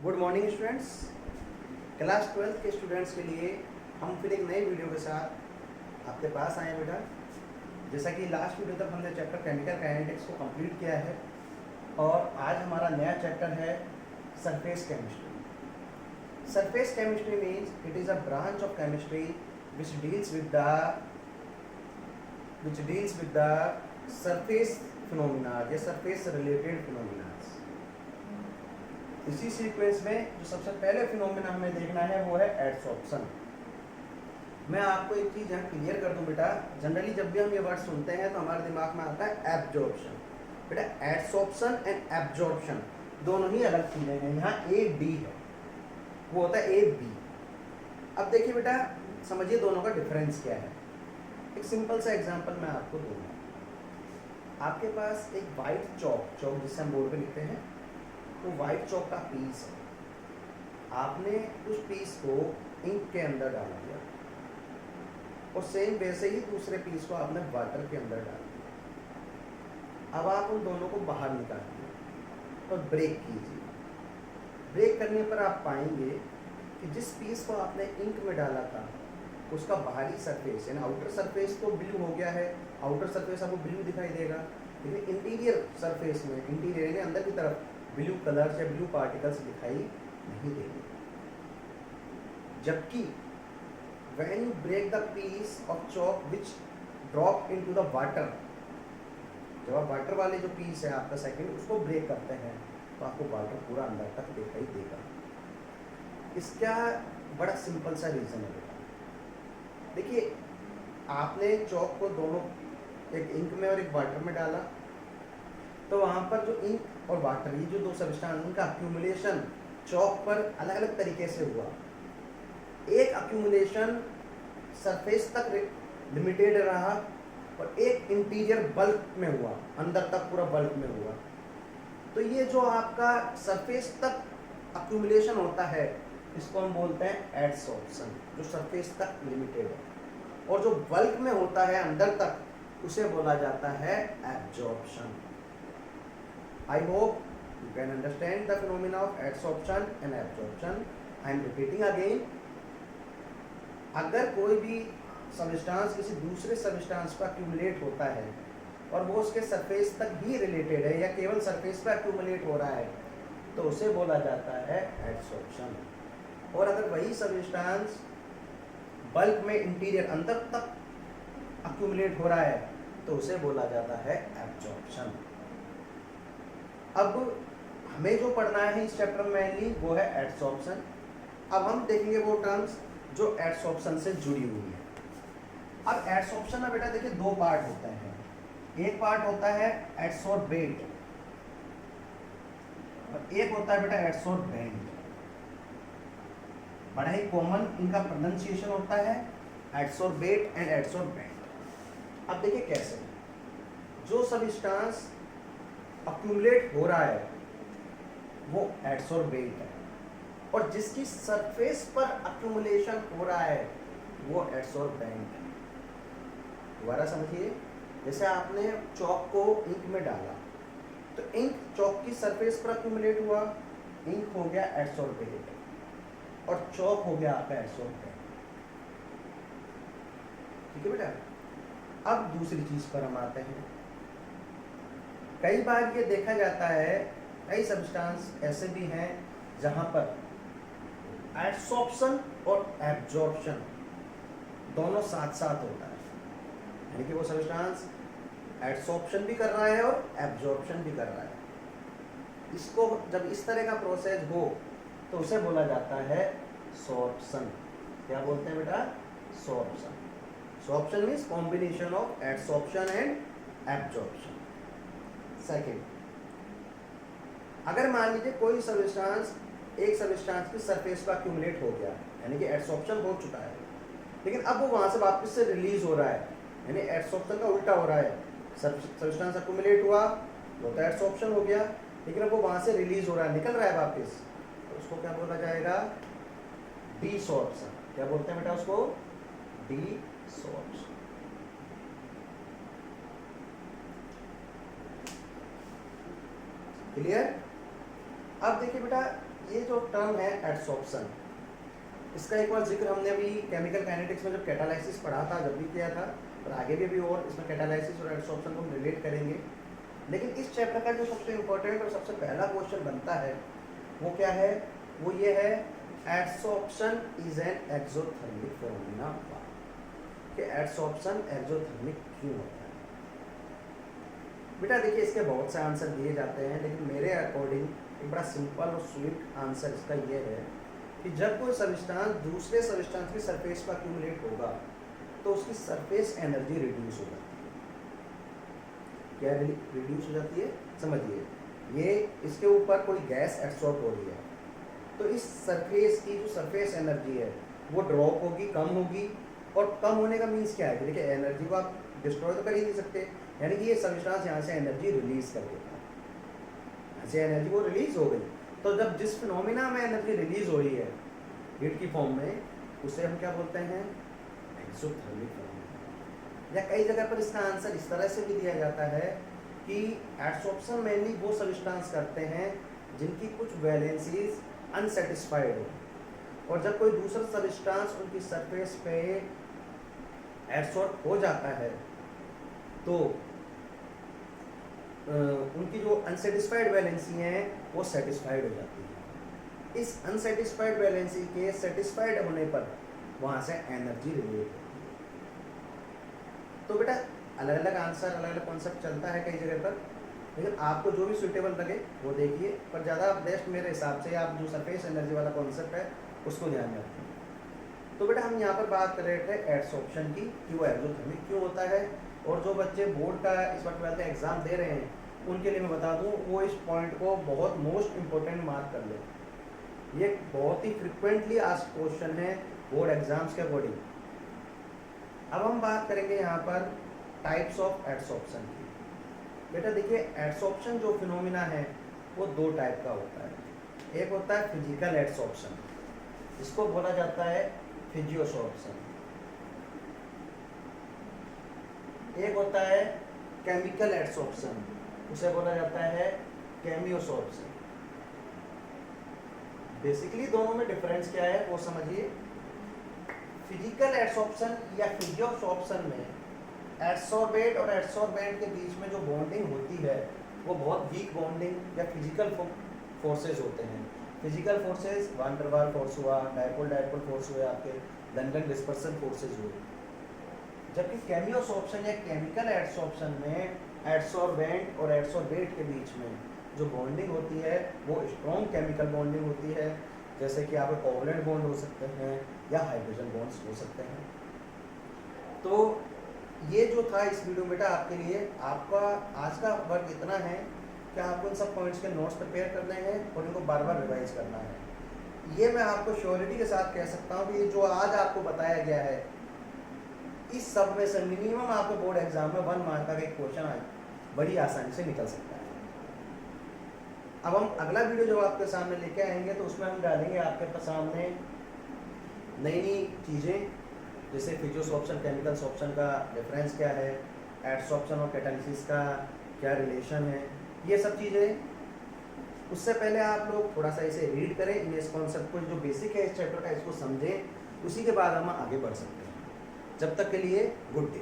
Good morning students. Class 12 के students के लिए हम फिर एक नए वीडियो के साथ आपके पास आए हैं बेटा। जैसा कि लास्ट वीडियो तक हमने चैप्टर केमिकल काइनेटिक्स को कंप्लीट किया है और आज हमारा नया चैप्टर है surface chemistry. Surface chemistry means it is a branch of chemistry which deals with the surface phenomena या surface related phenomena। इसी सीक्वेंस में जो सबसे पहले फिनोमेना हमें देखना है वो है एडसॉर्प्शन। मैं आपको एक चीज़ यहाँ क्लियर कर दूं बेटा, जनरली जब भी हम ये वर्ड सुनते हैं तो हमारे दिमाग में आता है एब्जॉर्प्शन। बेटा एडसॉर्प्शन एंड एब्जॉर्प्शन दोनों ही अलग चीज़ें हैं। यहाँ ए डी है, वो होता है ए बी। अब देखिए बेटा, समझिए दोनों का डिफरेंस क्या है। एक सिंपल सा एग्जांपल मैं आपको दूंगा। आपके पास एक वाइट चौक जिसे हम बोर्ड पे लिखते हैं, तो वाइट चौक का पीस है। आपने उस पीस को इंक के अंदर डाल दिया और सेम वैसे ही दूसरे पीस को आपने वाटर के अंदर डाल दिया। अब आप उन दोनों को बाहर निकालिए और ब्रेक कीजिए। ब्रेक करने पर आप पाएंगे कि जिस पीस को आपने इंक में डाला था उसका बाहरी सरफेस यानी आउटर सरफेस तो ब्लू हो गया है, आउटर सरफेस आपको ब्लू दिखाई देगा, लेकिन इंटीरियर सरफेस में, इंटीरियर यानी अंदर की तरफ ब्लू कलर्स या ब्लू पार्टिकल्स दिखाई नहीं देंगे। जबकि when you break the piece of chalk which drop into the water, जब आप वाटर वाले जो पीस है आपका सेकंड उसको ब्रेक करते हैं तो आपको वाटर पूरा अंदर तक दिखाई देगा। इसका बड़ा सिंपल सा रीज़न है बेटा। देखिए, आपने चौक को दोनों, एक इंक में और एक वाटर में डाला, तो वहाँ पर जो इंक और वाटर, ये जो दो सब्सटेंस, उनका अक्यूमुलेशन चौक पर अलग अलग तरीके से हुआ। एक अक्यूमुलेशन सरफेस तक लिमिटेड रहा और एक इंटीरियर बल्क में हुआ, अंदर तक पूरा बल्क में हुआ। तो ये जो आपका सरफेस तक अक्यूमुलेशन होता है इसको हम बोलते हैं एडसॉर्प्शन, जो सरफेस तक लिमिटेड है। और जो बल्क में होता है अंदर तक उसे बोला जाता है absorption. I hope you can understand the phenomena of adsorption and absorption. I am repeating again. अगर कोई भी सब्सटेंस किसी दूसरे सब्सटेंस पर एक्यूमुलेट होता है और वो उसके सरफेस तक ही रिलेटेड है या केवल सरफेस पर एक्यूमुलेट हो रहा है तो उसे बोला जाता है एडसॉर्प्शन। और अगर वही सब्सटेंस बल्क में इंटीरियर अंदर तक एक्यूमुलेट हो रहा है तो उसे बोला जाता है एब्जॉर्प्शन। अब हमें जो पढ़ना है इस चैप्टर में मेनली वो है एडसॉर्प्शन। अब हम देखेंगे वो टर्म्स जो एडसॉर्प्शन से जुड़ी हुई है। अब एडसॉर्प्शन में बेटा देखिए दो पार्ट होते हैं। एक पार्ट होता है एडसॉर्बेट और एक होता है बेटा एडसॉर्बेंट। बड़ा ही कॉमन इनका प्रोनाउंसिएशन होता है एडसॉर्बेट एंड एडसॉर्बेंट। अब देखिए कैसे, जो सब्सटेंस अक्यूमुलेट हो रहा है वो एडसॉर्बेट है और जिसकी सरफेस पर अक्यूमुलेशन हो रहा है वो एडसॉर्बेंट है। दोबारा समझिए, जैसे आपने चौक को इंक में डाला तो इंक चौक की सरफेस पर अक्यूमुलेट हुआ, इंक हो गया एडसॉर्बेट और चौक हो गया आपका एडसॉर्बेंट। ठीक है बेटा। अब दूसरी चीज पर हम आते हैं। कई बार ये देखा जाता है, कई सब्सटेंस ऐसे भी हैं जहां पर एडसॉर्प्शन और एब्जॉर्प्शन दोनों साथ साथ होता है, यानी कि वो सब्सटेंस एडसॉर्प्शन भी कर रहा है और एब्जॉर्प्शन भी कर रहा है। इसको जब इस तरह का प्रोसेस हो तो उसे बोला जाता है सॉर्प्शन। क्या बोलते हैं बेटा? Sorption. Sorption means combination of adsorption and absorption. Second, अगर मान लीजिए कोई सब्सटेंस एक सब्सटेंस की सरफेस पर अक्यूमुलेट हो गया, यानी कि एडसॉर्प्शन हो चुका है, लेकिन अब वो वहां से वापस से रिलीज हो रहा है, यानी एडसॉर्प्शन का उल्टा हो रहा है। सब्सटेंस अक्यूमुलेट हुआ वो तो एडसॉर्प्शन हो गया, लेकिन अब वो वहां से रिलीज हो रहा है, निकल रहा है वापस, तो उसको क्या बोला जाएगा? डीसॉर्प्शन। क्या बोलते हैं बेटा उसको? डीसॉर्प्शन। क्लियर? अब देखिए बेटा, ये जो टर्म है एडसॉर्प्शन, इसका एक बार जिक्र हमने अभी केमिकल काइनेटिक्स में जब कैटालाइसिस पढ़ा था, जब भी किया था, और आगे भी अभी और इसमें कैटालाइसिस और एडसॉर्प्शन को हम रिलेट करेंगे। लेकिन इस चैप्टर का जो सबसे इम्पोर्टेंट और सबसे पहला क्वेश्चन बनता है वो क्या है, वो ये है adsorption is an exothermic phenomena. कि एडसॉर्प्शन एक्सोथर्मिक क्यों होता है? बेटा देखिए, इसके बहुत से आंसर दिए जाते हैं, लेकिन मेरे अकॉर्डिंग एक बड़ा सिंपल और स्वीट आंसर इसका ये है कि जब कोई सब्सटेंस दूसरे सब्सटेंस की सरफेस पर एक्यूमुलेट होगा तो उसकी सरफेस एनर्जी रिड्यूस हो जाती है। क्या रिड्यूस हो जाती है? समझिए, ये इसके ऊपर कोई गैस एब्सॉर्ब हो रही है तो इस सरफेस की जो सरफेस एनर्जी है वो ड्रॉप होगी, कम होगी। और कम होने का मीन्स क्या है? देखिए, एनर्जी को आप डिस्ट्रॉय तो कर ही नहीं सकते, यानी कि ये सब्सटेंस यहाँ से एनर्जी रिलीज कर देता है, यहाँ से एनर्जी वो रिलीज हो गई। तो जब जिस फिनोमिना में एनर्जी रिलीज हो रही है हीट की फॉर्म में, उसे हम क्या बोलते हैं? Exothermic phenomena. या कई जगह पर इसका आंसर इस तरह से भी दिया जाता है कि एडसॉर्प्शन मेनली वो सब्सटेंस करते हैं जिनकी कुछ वैलेंसीज अनसेटिस्फाइड हो, और जब कोई दूसरा सब्सटेंस उनकी सरफेस पे एब्सॉर्ब हो जाता है तो उनकी जो अनसेटिस्फाइड वैलेंसी हैं वो सेटिस्फाइड हो जाती है। इस अनसेटिस्फाइड वैलेंसी के सेटिस्फाइड होने पर वहाँ से एनर्जी रिलीव होती है। तो बेटा अलग अलग आंसर, अलग अलग कॉन्सेप्ट चलता है कई जगह पर, लेकिन आपको जो भी सूटेबल लगे वो देखिए, पर ज़्यादा बेस्ट मेरे हिसाब से आप जो सरफेस एनर्जी वाला कॉन्सेप्ट है उसको ध्यान में रखें। तो बेटा हम यहाँ पर बात कर रहे थे एडसॉर्प्शन की कि वो एक्सोथर्मिक क्यों होता है। और जो बच्चे बोर्ड का इस बार 12th का एग्जाम दे रहे हैं उनके लिए मैं बता दूँ, वो इस पॉइंट को बहुत मोस्ट इम्पोर्टेंट मार्क कर ले। ये बहुत ही फ्रिक्वेंटली आस्क्ड क्वेश्चन है बोर्ड एग्जाम्स के अकॉर्डिंग। अब हम बात करेंगे यहाँ पर टाइप्स ऑफ एडसॉर्प्शन की। बेटा देखिए, एडसॉर्प्शन जो फिनोमिना है वो दो टाइप का होता है। एक होता है फिजिकल एडसॉर्प्शन, इसको बोला जाता है फिजियोसॉर्प्शन। एक होता है केमिकल एडसॉर्प्शन, उसे बोला जाता है केमियोसॉर्प्शन। बेसिकली दोनों में डिफरेंस क्या है वो समझिए। फिजिकल एडसॉर्प्शन या फिजियोसॉर्प्शन में एडसॉर्बेट और एडसॉर्बेंट के बीच में जो बॉन्डिंग होती है वो बहुत वीक बॉन्डिंग या फिजिकल फोर्सेस होते हैं। फिजिकल फोर्सेस वान डर वाल फोर्स हुआ, डायपोल डायपोल फोर्स हुए, आपके लंदन डिस्पर्सन फोर्सेस हुए। जबकि केमियोसॉर्प्शन या केमिकल एडसॉर्प्शन में एडसॉर्बेंट और एडसॉर्बेट के बीच में जो बॉन्डिंग होती है वो स्ट्रॉन्ग केमिकल बॉन्डिंग होती है, जैसे कि आपके कोवलेंट बॉन्ड हो सकते हैं या हाइड्रोजन बॉन्ड्स हो सकते हैं। तो ये जो था इस वीडियो में बेटा आपके लिए, आपका आज का वर्क इतना है कि आपको इन सब पॉइंट्स के नोट्स प्रिपेयर करने हैं और इनको बार बार रिवाइज करना है। ये मैं आपको श्योरिटी के साथ कह सकता हूँ कि जो आज आपको बताया गया है इस सब में से मिनिमम आपको बोर्ड एग्जाम में 1 मार्क का एक क्वेश्चन आए बड़ी आसानी से निकल सकता है। अब हम अगला वीडियो जब आपके सामने लेके आएंगे तो उसमें हम डालेंगे आपके सामने नई नई चीज़ें, जैसे फिजियोसॉर्प्शन केमिकल सॉर्प्शन का डिफरेंस क्या है, एडसॉर्प्शन और कैटालिसिस का क्या रिलेशन है, ये सब चीज़ें। उससे पहले आप लोग थोड़ा सा इसे रीड करें, इस कॉन्सेप्ट को जो बेसिक है इस चैप्टर का इसको समझें, उसी के बाद हम आगे बढ़ सकते हैं। जब तक के लिए गुड डे।